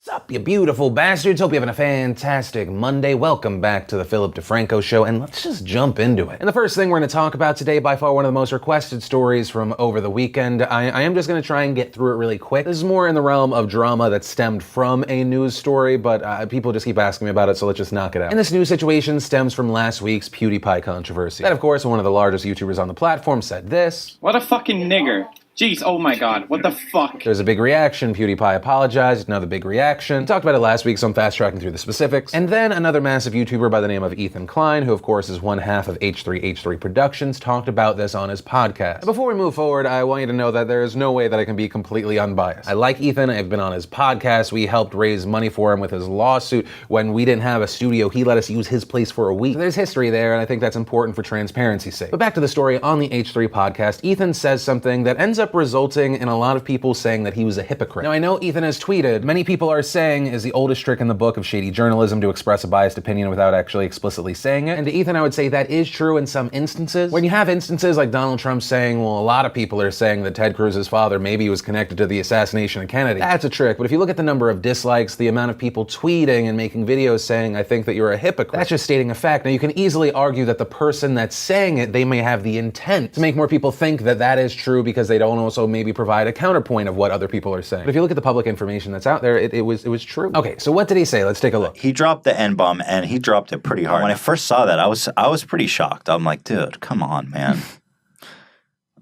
Sup, you beautiful bastards? Hope you're having a fantastic Monday. Welcome back to the Philip DeFranco Show, and let's just jump into it. And the first thing we're going to talk about today, by far one of the most requested stories from over the weekend. I am just going to try and get through it really quick. This is more in the realm of drama that stemmed from a news story, but people just keep asking me about it, so let's just knock it out. And this news situation stems from last week's PewDiePie controversy. That, of course, one of the largest YouTubers on the platform said this. What a fucking nigger. Jeez, oh my god, what the fuck? There's a big reaction, PewDiePie apologized, another big reaction. We talked about it last week, so I'm fast-tracking through the specifics. And then another massive YouTuber by the name of Ethan Klein, who of course is one half of H3H3 Productions, talked about this on his podcast. And before we move forward, I want you to know that there is no way that I can be completely unbiased. I like Ethan, I've been on his podcast, we helped raise money for him with his lawsuit. When we didn't have a studio, he let us use his place for a week. So there's history there, and I think that's important for transparency's sake. But back to the story on the H3 podcast, Ethan says something that ends up resulting in a lot of people saying that he was a hypocrite. Now, I know Ethan has tweeted, many people are saying is the oldest trick in the book of shady journalism to express a biased opinion without actually explicitly saying it. And to Ethan, I would say that is true in some instances. When you have instances like Donald Trump saying, well, a lot of people are saying that Ted Cruz's father maybe was connected to the assassination of Kennedy, that's a trick. But if you look at the number of dislikes, the amount of people tweeting and making videos saying, I think that you're a hypocrite, that's just stating a fact. Now, you can easily argue that the person that's saying it, they may have the intent to make more people think that that is true because they don't also maybe provide a counterpoint of what other people are saying. But if you look at the public information that's out there, it was true. Okay, so what did he say? Let's take a look. He dropped the N-bomb, and he dropped it pretty hard. When I first saw that, I was pretty shocked. I'm like, dude, come on, man.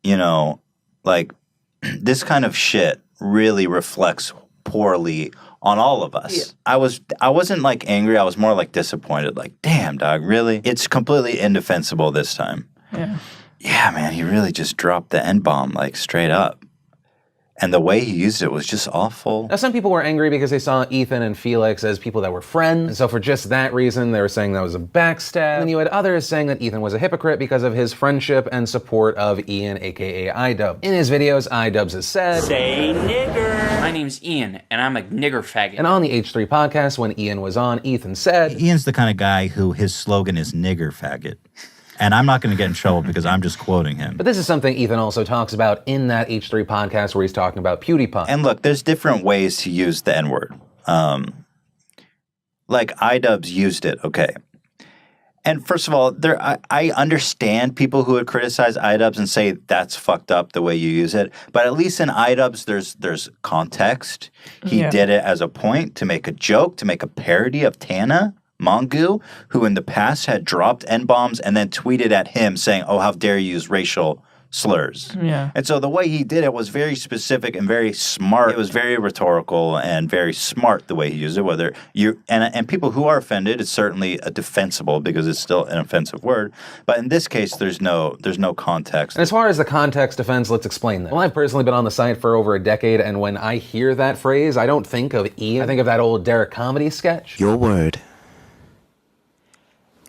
You know, like, this kind of shit really reflects poorly on all of us. Yeah. I wasn't like angry, I was more like disappointed. Like, damn, dog, really? It's completely indefensible this time. Yeah. Yeah, man, he really just dropped the N-bomb, like, straight up. And the way he used it was just awful. Now, some people were angry because they saw Ethan and Felix as people that were friends. And so for just that reason, they were saying that was a backstab. And then you had others saying that Ethan was a hypocrite because of his friendship and support of Ian, aka iDubbbz. In his videos, iDubbbz has said, "Say nigger." My name's Ian, and I'm a nigger faggot. And on the H3 podcast, when Ian was on, Ethan said, Ian's the kind of guy who his slogan is nigger faggot. And I'm not going to get in trouble because I'm just quoting him. But this is something Ethan also talks about in that H3 podcast where he's talking about PewDiePie. And look, there's different ways to use the N-word. Like iDubbbz used it, okay. And first of all, I understand people who would criticize iDubbbz and say that's fucked up the way you use it. But at least in iDubbbz, there's context. He did it as a point to make a joke, to make a parody of Tana Mongu, who in the past had dropped N-bombs and then tweeted at him saying, oh, how dare you use racial slurs. Yeah. And so the way he did it was very specific and very smart. It was very rhetorical and very smart the way he used it. Whether you and people who are offended, it's certainly a defensible because it's still an offensive word. But in this case, there's no context. And as far as the context defense, let's explain that. Well, I've personally been on the site for over a decade, and when I hear that phrase, I don't think of Ian. I think of that old Derek comedy sketch. Your word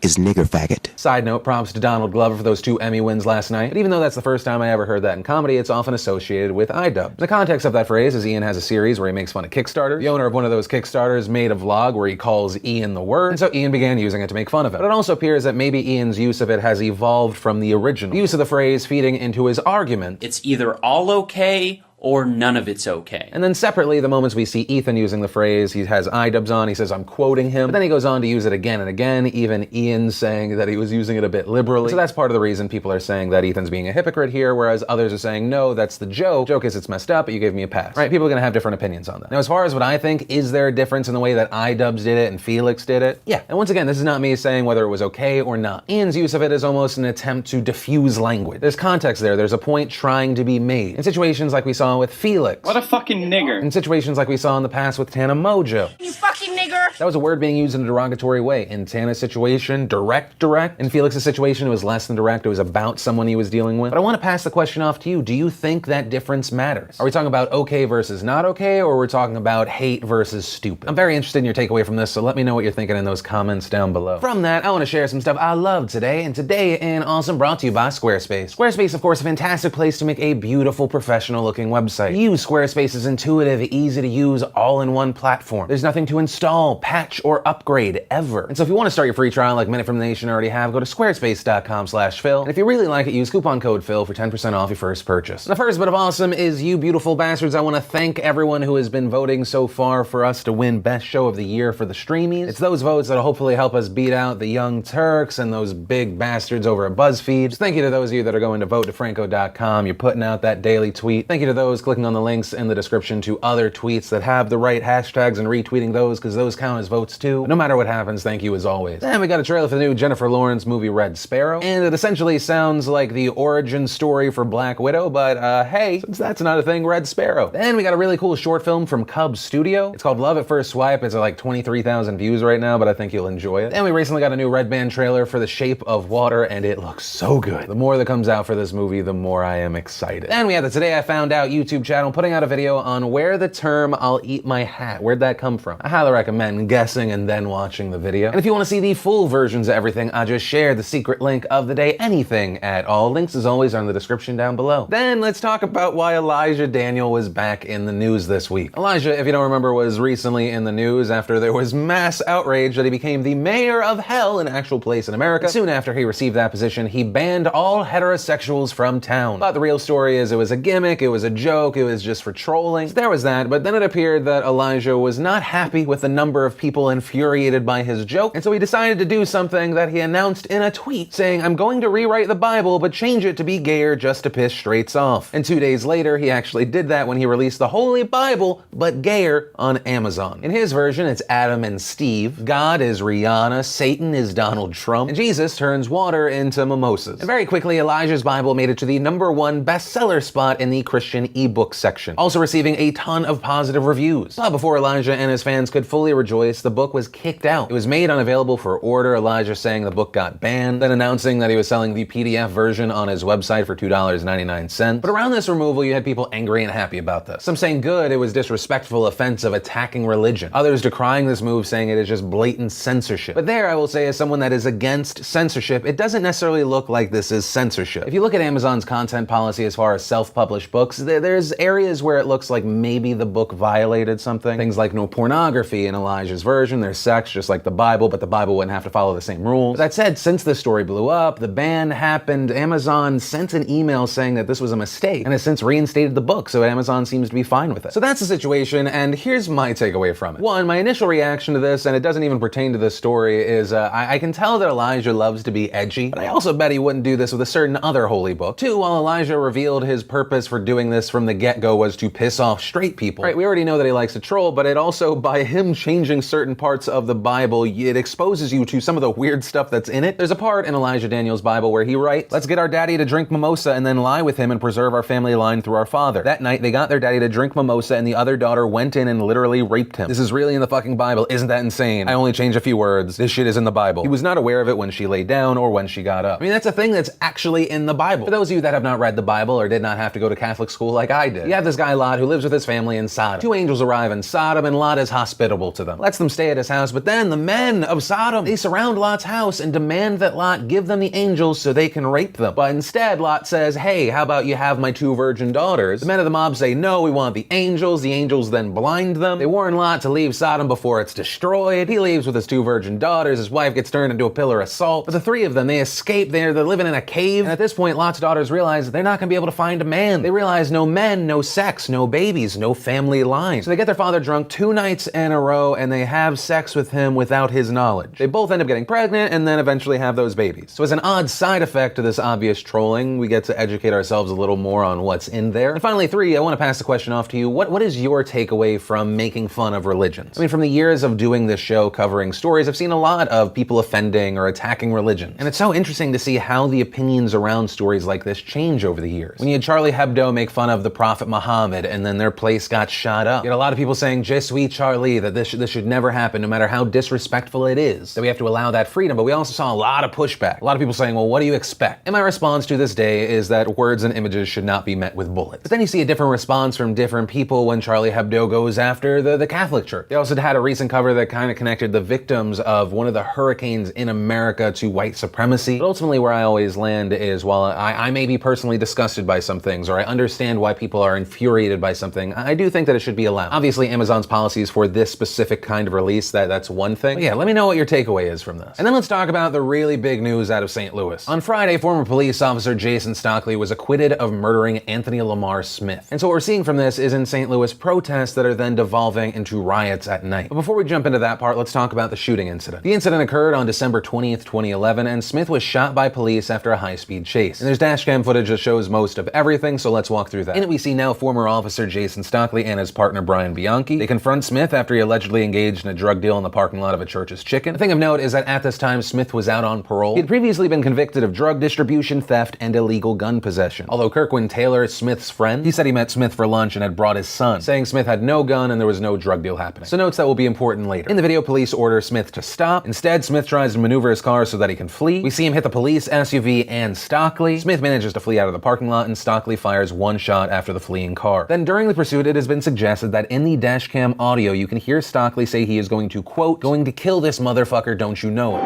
is nigger faggot. Side note, props to Donald Glover for those 2 Emmy wins last night. But even though that's the first time I ever heard that in comedy, it's often associated with iDubbbz. The context of that phrase is Ian has a series where he makes fun of Kickstarters. The owner of one of those Kickstarters made a vlog where he calls Ian the word, and so Ian began using it to make fun of it. But it also appears that maybe Ian's use of it has evolved from the original. The use of the phrase feeding into his argument. It's either all okay or none of it's okay. And then separately, the moments we see Ethan using the phrase, he has iDubbbz on, he says, I'm quoting him, but then he goes on to use it again and again, even Ian saying that he was using it a bit liberally. So that's part of the reason people are saying that Ethan's being a hypocrite here, whereas others are saying, no, that's the joke. The joke is it's messed up, but you gave me a pass. Right? People are gonna have different opinions on that. Now, as far as what I think, is there a difference in the way that iDubbbz did it and Felix did it? Yeah. And once again, this is not me saying whether it was okay or not. Ian's use of it is almost an attempt to diffuse language. There's context there, there's a point trying to be made. In situations like we saw with Felix. What a fucking nigger. In situations like we saw in the past with Tana Mojo. You fucking nigger. That was a word being used in a derogatory way. In Tana's situation, direct. In Felix's situation, it was less than direct. It was about someone he was dealing with. But I want to pass the question off to you. Do you think that difference matters? Are we talking about okay versus not okay, or we're talking about hate versus stupid? I'm very interested in your takeaway from this, so let me know what you're thinking in those comments down below. From that, I want to share some stuff I love today, and today in Awesome brought to you by Squarespace. Squarespace, of course, a fantastic place to make a beautiful, professional-looking website. Use Squarespace's intuitive, easy-to-use, all-in-one platform. There's nothing to install install, patch, or upgrade ever. And so if you want to start your free trial like many from the nation already have, go to squarespace.com/Phil. And if you really like it, use coupon code Phil for 10% off your first purchase. And the first bit of awesome is you beautiful bastards. I want to thank everyone who has been voting so far for us to win Best Show of the Year for the Streamies. It's those votes that'll hopefully help us beat out the Young Turks and those big bastards over at BuzzFeed. Just thank you to those of you that are going to votetofranco.com. You're putting out that daily tweet. Thank you to those clicking on the links in the description to other tweets that have the right hashtags and retweeting those, because those count as votes too. But no matter what happens, thank you as always. Then we got a trailer for the new Jennifer Lawrence movie Red Sparrow, and it essentially sounds like the origin story for Black Widow, but hey, since that's not a thing, Red Sparrow. Then we got a really cool short film from Cub Studio. It's called Love at First Swipe. It's at like 23,000 views right now, but I think you'll enjoy it. Then we recently got a new Red Band trailer for The Shape of Water, and it looks so good. The more that comes out for this movie, the more I am excited. Then we have the Today I Found Out YouTube channel putting out a video on where the term "I'll eat my hat," where'd that come from? I highly recommend guessing and then watching the video. And if you want to see the full versions of everything I just shared, the secret link of the day, anything at all, links as always are in the description down below. Then let's talk about why Elijah Daniel was back in the news this week. Elijah, if you don't remember, was recently in the news after there was mass outrage that he became the mayor of hell, an actual place in America. Soon after he received that position, he banned all heterosexuals from town. But the real story is it was a gimmick, it was a joke, it was just for trolling. So there was that, but then it appeared that Elijah was not happy with the number of people infuriated by his joke, and so he decided to do something that he announced in a tweet, saying, "I'm going to rewrite the Bible, but change it to be gayer just to piss straights off." And 2 days later, he actually did that when he released the Holy Bible, but gayer, on Amazon. In his version, it's Adam and Steve, God is Rihanna, Satan is Donald Trump, and Jesus turns water into mimosas. And very quickly, Elijah's Bible made it to the #1 bestseller spot in the Christian ebook section, also receiving a ton of positive reviews. But before Elijah and his fans could fully rejoice, the book was kicked out. It was made unavailable for order, Elijah saying the book got banned, then announcing that he was selling the PDF version on his website for $2.99. But around this removal, you had people angry and happy about this. Some saying good, it was disrespectful, offensive, attacking religion. Others decrying this move, saying it is just blatant censorship. But there, I will say, as someone that is against censorship, it doesn't necessarily look like this is censorship. If you look at Amazon's content policy as far as self-published books, there's areas where it looks like maybe the book violated something. Things like no pornography in Elijah's version, there's sex just like the Bible, but the Bible wouldn't have to follow the same rules. But that said, since this story blew up, the ban happened, Amazon sent an email saying that this was a mistake, and has since reinstated the book, so Amazon seems to be fine with it. So that's the situation, and here's my takeaway from it. One, my initial reaction to this, and it doesn't even pertain to this story, is I can tell that Elijah loves to be edgy, but I also bet he wouldn't do this with a certain other holy book. Two, while Elijah revealed his purpose for doing this from the get-go was to piss off straight people, right, we already know that he likes to troll, but it also, by him changing certain parts of the Bible, it exposes you to some of the weird stuff that's in it. There's a part in Elijah Daniel's Bible where he writes, "Let's get our daddy to drink mimosa and then lie with him and preserve our family line through our father." That night, they got their daddy to drink mimosa and the other daughter went in and literally raped him. This is really in the fucking Bible. Isn't that insane? I only changed a few words. This shit is in the Bible. He was not aware of it when she laid down or when she got up. I mean, that's a thing that's actually in the Bible. For those of you that have not read the Bible or did not have to go to Catholic school like I did, you have this guy Lot who lives with his family in Sodom. Two angels arrive in Sodom and Lot is hospitable to them, lets them stay at his house, but then the men of Sodom, they surround Lot's house and demand that Lot give them the angels so they can rape them. But instead, Lot says, "Hey, how about you have my 2 virgin daughters?" The men of the mob say, "No, we want the angels." The angels then blind them. They warn Lot to leave Sodom before it's destroyed. He leaves with his 2 virgin daughters. His wife gets turned into a pillar of salt. But the 3 of them, they escape. They're living in a cave. And at this point, Lot's daughters realize they're not going to be able to find a man. They realize no men, no sex, no babies, no family line. So they get their father drunk 2 nights in a row and they have sex with him without his knowledge. They both end up getting pregnant and then eventually have those babies. So as an odd side effect to this obvious trolling, we get to educate ourselves a little more on what's in there. And finally, 3, I want to pass the question off to you. What is your takeaway from making fun of religions? I mean, from the years of doing this show covering stories, I've seen a lot of people offending or attacking religion. And it's so interesting to see how the opinions around stories like this change over the years. When you had Charlie Hebdo make fun of the Prophet Muhammad and then their place got shot up, you had a lot of people saying, "Je suis Charlie," that this should never happen, no matter how disrespectful it is, that we have to allow that freedom. But we also saw a lot of pushback. A lot of people saying, "Well, what do you expect?" And my response to this day is that words and images should not be met with bullets. But then you see a different response from different people when Charlie Hebdo goes after the Catholic Church. They also had a recent cover that kind of connected the victims of one of the hurricanes in America to white supremacy. But ultimately where I always land is, while I may be personally disgusted by some things, or I understand why people are infuriated by something, I do think that it should be allowed. Obviously, Amazon's policies for this specific specific kind of release, that's one thing. But yeah, let me know what your takeaway is from this. And then let's talk about the really big news out of St. Louis. On Friday, former police officer Jason Stockley was acquitted of murdering Anthony Lamar Smith. And so what we're seeing from this is in St. Louis protests that are then devolving into riots at night. But before we jump into that part, let's talk about the shooting incident. The incident occurred on December 20th, 2011, and Smith was shot by police after a high-speed chase. And there's dashcam footage that shows most of everything, so let's walk through that. In it, we see now former officer Jason Stockley and his partner Brian Bianchi. They confront Smith after he allegedly engaged in a drug deal in the parking lot of a Church's Chicken. The thing of note is that at this time, Smith was out on parole. He had previously been convicted of drug distribution, theft, and illegal gun possession. Although Kirkwin Taylor, Smith's friend, he said he met Smith for lunch and had brought his son, saying Smith had no gun and there was no drug deal happening. So notes that will be important later. In the video, police order Smith to stop. Instead, Smith tries to maneuver his car so that he can flee. We see him hit the police SUV and Stockley. Smith manages to flee out of the parking lot and Stockley fires one shot after the fleeing car. Then during the pursuit, it has been suggested that in the dashcam audio, you can hear Stockley say he is going to, quote, "going to kill this motherfucker, don't you know it?"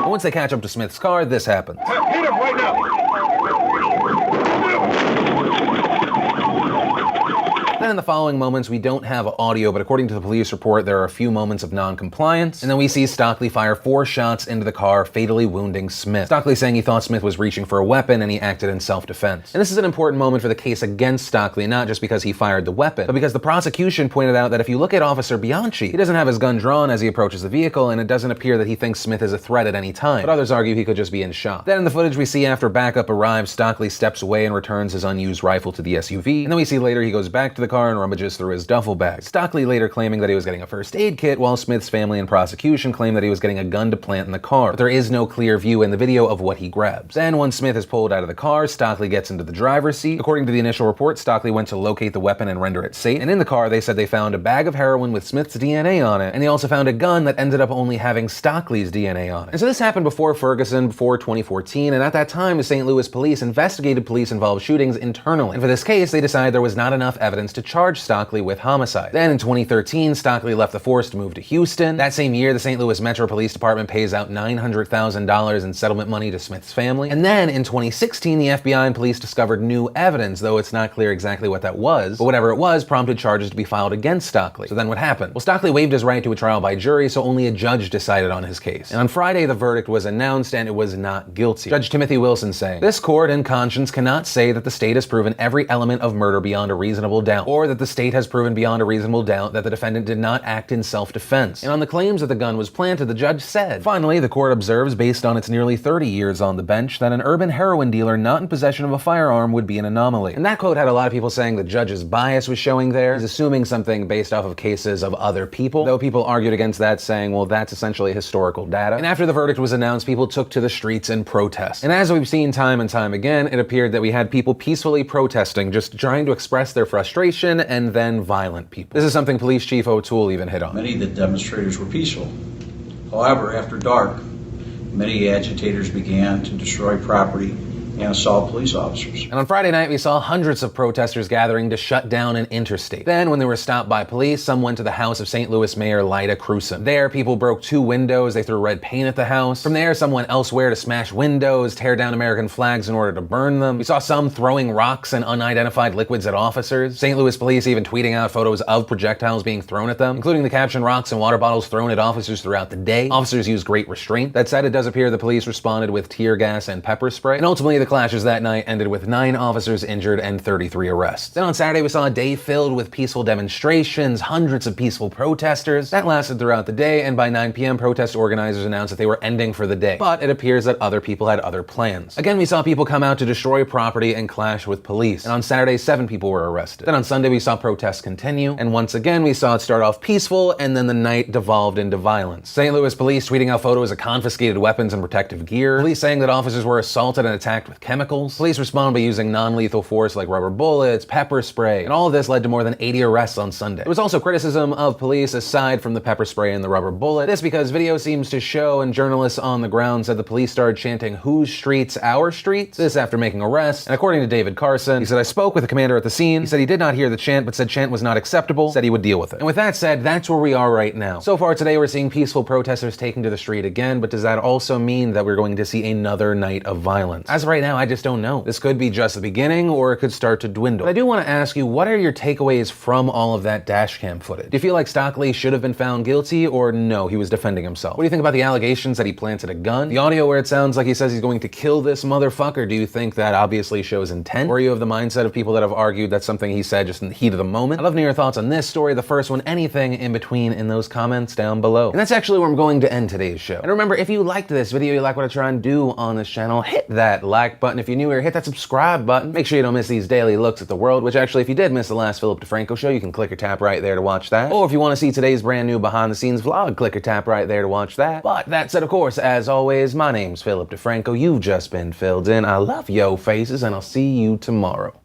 And once they catch up to Smith's car, this happens. Hit him right now! Then in the following moments, we don't have audio, but according to the police report, there are a few moments of non-compliance. And then we see Stockley fire 4 shots into the car, fatally wounding Smith. Stockley saying he thought Smith was reaching for a weapon and he acted in self-defense. And this is an important moment for the case against Stockley, not just because he fired the weapon, but because the prosecution pointed out that if you look at Officer Bianchi, he doesn't have his gun drawn as he approaches the vehicle, and it doesn't appear that he thinks Smith is a threat at any time. But others argue he could just be in shock. Then in the footage we see after backup arrives, Stockley steps away and returns his unused rifle to the SUV. And then we see later he goes back to the car and rummages through his duffel bag. Stockley later claiming that he was getting a first aid kit, while Smith's family and prosecution claim that he was getting a gun to plant in the car. But there is no clear view in the video of what he grabs. Then once Smith is pulled out of the car, Stockley gets into the driver's seat. According to the initial report, Stockley went to locate the weapon and render it safe. And in the car, they said they found a bag of heroin with Smith's DNA on it, and they also found a gun that ended up only having Stockley's DNA on it. And so this happened before Ferguson, before 2014, and at that time, the St. Louis police investigated police-involved shootings internally. And for this case, they decided there was not enough evidence to charge Stockley with homicide. Then in 2013, Stockley left the force to move to Houston. That same year, the St. Louis Metro Police Department pays out $900,000 in settlement money to Smith's family. And then in 2016, the FBI and police discovered new evidence, though it's not clear exactly what that was. But whatever it was, prompted charges to be filed against Stockley. So then what happened? Well, Stockley waived his right to a trial by jury, so only a judge decided on his case. And on Friday, the verdict was announced, and it was not guilty. Judge Timothy Wilson saying, "This court in conscience cannot say that the state has proven every element of murder beyond a reasonable doubt, or that the state has proven beyond a reasonable doubt that the defendant did not act in self-defense." And on the claims that the gun was planted, the judge said, "Finally, the court observes, based on its nearly 30 years on the bench, that an urban heroin dealer not in possession of a firearm would be an anomaly." And that quote had a lot of people saying the judge's bias was showing there. He's assuming something based off of cases of other people, though people argued against that, saying, well, that's essentially historical data. And after the verdict was announced, people took to the streets in protest. And as we've seen time and time again, it appeared that we had people peacefully protesting, just trying to express their frustration, and then violent people. This is something Police Chief O'Toole even hit on. Many of the demonstrators were peaceful. However, after dark, many agitators began to destroy property and assault police officers. And on Friday night, we saw hundreds of protesters gathering to shut down an interstate. Then, when they were stopped by police, some went to the house of St. Louis Mayor Lyda Crewson. There, people broke 2 windows, they threw red paint at the house. From there, some went elsewhere to smash windows, tear down American flags in order to burn them. We saw some throwing rocks and unidentified liquids at officers. St. Louis police even tweeting out photos of projectiles being thrown at them, including the caption, "Rocks and water bottles thrown at officers throughout the day." Officers used great restraint. That said, it does appear the police responded with tear gas and pepper spray. And ultimately, the clashes that night ended with 9 officers injured and 33 arrests. Then on Saturday, we saw a day filled with peaceful demonstrations, hundreds of peaceful protesters. That lasted throughout the day, and by 9 p.m., protest organizers announced that they were ending for the day. But it appears that other people had other plans. Again, we saw people come out to destroy property and clash with police. And on Saturday, 7 people were arrested. Then on Sunday, we saw protests continue. And once again, we saw it start off peaceful, and then the night devolved into violence. St. Louis police tweeting out photos of confiscated weapons and protective gear. Police saying that officers were assaulted and attacked with chemicals. Police respond by using non-lethal force like rubber bullets, pepper spray, and all of this led to more than 80 arrests on Sunday. There was also criticism of police aside from the pepper spray and the rubber bullet. This because video seems to show, and journalists on the ground said the police started chanting, "Whose streets? Our streets?" This after making arrests. And according to David Carson, he said, "I spoke with the commander at the scene. He said he did not hear the chant, but said chant was not acceptable, said he would deal with it." And with that said, that's where we are right now. So far today, we're seeing peaceful protesters taking to the street again, but does that also mean that we're going to see another night of violence? As of right right now, I just don't know. This could be just the beginning, or it could start to dwindle. But I do want to ask you, what are your takeaways from all of that dash cam footage? Do you feel like Stockley should have been found guilty, or no, he was defending himself? What do you think about the allegations that he planted a gun? The audio where it sounds like he says he's going to kill this motherfucker, do you think that obviously shows intent? Or are you of the mindset of people that have argued that's something he said just in the heat of the moment? I'd love to know your thoughts on this story, the first one, anything in between in those comments down below. And that's actually where I'm going to end today's show. And remember, if you liked this video, you like what I try and do on this channel, hit that like button. If you're new here, hit that subscribe button. Make sure you don't miss these daily looks at the world, which actually, if you did miss the last Philip DeFranco show, you can click or tap right there to watch that. Or if you want to see today's brand new behind the scenes vlog, click or tap right there to watch that. But that said, of course, as always, my name's Philip DeFranco. You've just been filled in. I love yo faces, and I'll see you tomorrow.